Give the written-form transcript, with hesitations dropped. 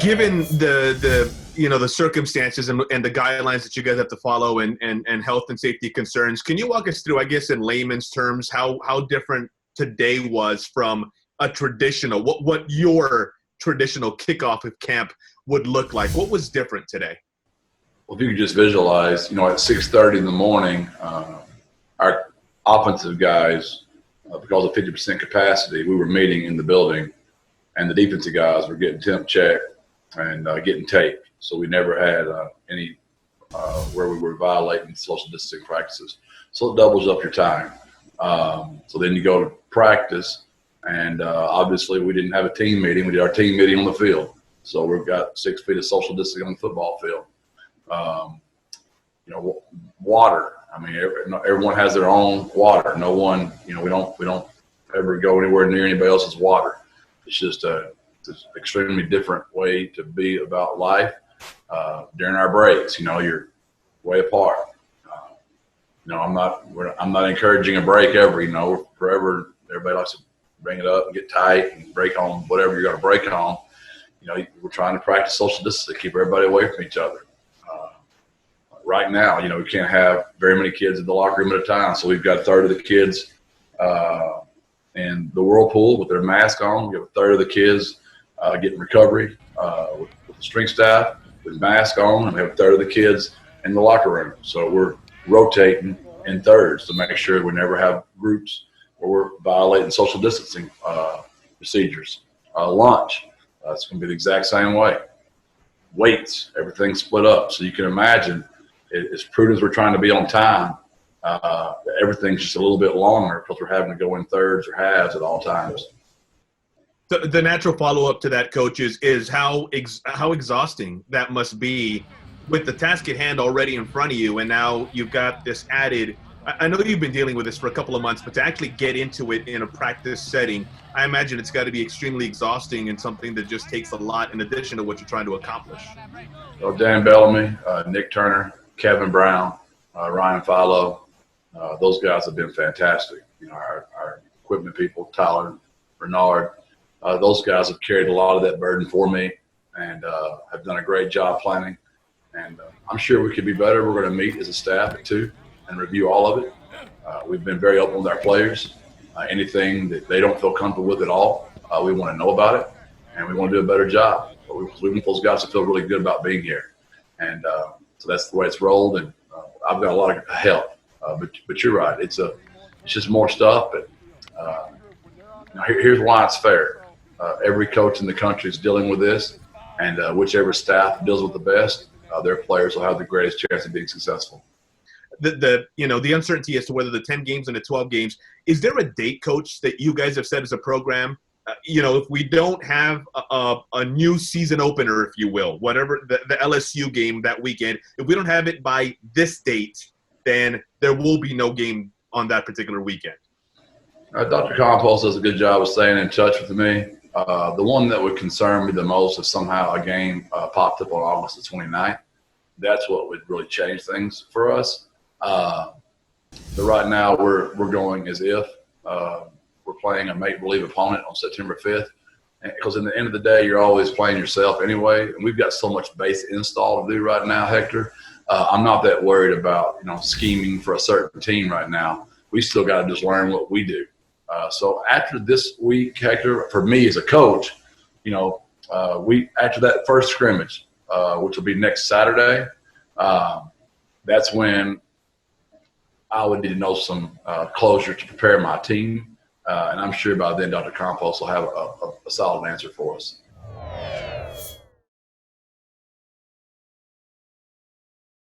Given the circumstances and the guidelines that you guys have to follow and health and safety concerns, can you walk us through, I guess, in layman's terms, how different today was from a traditional, what your traditional kickoff of camp would look like? What was different today? Well, if you could just visualize, at 6:30 in the morning, our offensive guys, because of 50% capacity, we were meeting in the building, and the defensive guys were getting temp checked and getting taped. So we never had any where we were violating social distancing practices. So it doubles up your time. So then you go to practice, and obviously we didn't have a team meeting. We did our team meeting on the field. So we've got 6 feet of social distancing on the football field. Water. I mean, everyone has their own water. No one, we don't ever go anywhere near anybody else's water. It's just it's an extremely different way to be about life. During our breaks, you're way apart. I'm not encouraging a break ever. We're forever. Everybody likes to bring it up and get tight and break on whatever you're going to break on. We're trying to practice social distancing to keep everybody away from each other. Right now, we can't have very many kids in the locker room at a time, so we've got a third of the kids in the whirlpool with their mask on. We have a third of the kids getting recovery with the strength staff with mask on, and we have a third of the kids in the locker room. So we're rotating in thirds to make sure we never have groups where we're violating social distancing procedures. Lunch, it's going to be the exact same way. Weights, everything's split up. So you can imagine, as prudent as we're trying to be on time, everything's just a little bit longer because we're having to go in thirds or halves at all times. The natural follow-up to that, Coach, is how exhausting that must be with the task at hand already in front of you, and now you've got this added. I know you've been dealing with this for a couple of months, but to actually get into it in a practice setting, I imagine it's got to be extremely exhausting and something that just takes a lot in addition to what you're trying to accomplish. So Dan Bellamy, Nick Turner, Kevin Brown, Ryan Filo, those guys have been fantastic. Our equipment people, Tyler, Bernard, those guys have carried a lot of that burden for me and have done a great job planning. And I'm sure we could be better. We're going to meet as a staff at 2 and review all of it. We've been very open with our players. Anything that they don't feel comfortable with at all, we want to know about it, and we want to do a better job. But we want those guys to feel really good about being here. And so that's the way it's rolled. And I've got a lot of help. But you're right. It's just more stuff. But here's why it's fair. Every coach in the country is dealing with this, and whichever staff deals with the best, their players will have the greatest chance of being successful. The uncertainty as to whether the 10 games and the 12 games, is there a date, Coach, that you guys have set as a program? If we don't have a new season opener, if you will, whatever the LSU game that weekend, if we don't have it by this date, then there will be no game on that particular weekend. Dr. Compost does a good job of staying in touch with me. The one that would concern me the most is somehow a game popped up on August the 29th. That's what would really change things for us. But right now we're going as if we're playing a make-believe opponent on September 5th. Because in the end of the day, you're always playing yourself anyway. And we've got so much base install to do right now, Hector. I'm not that worried about, scheming for a certain team right now. We still got to just learn what we do. So after this week, Hector, for me as a coach, after that first scrimmage, which will be next Saturday, that's when I would need to know some closure to prepare my team. And I'm sure by then Dr. Compost will have a solid answer for us.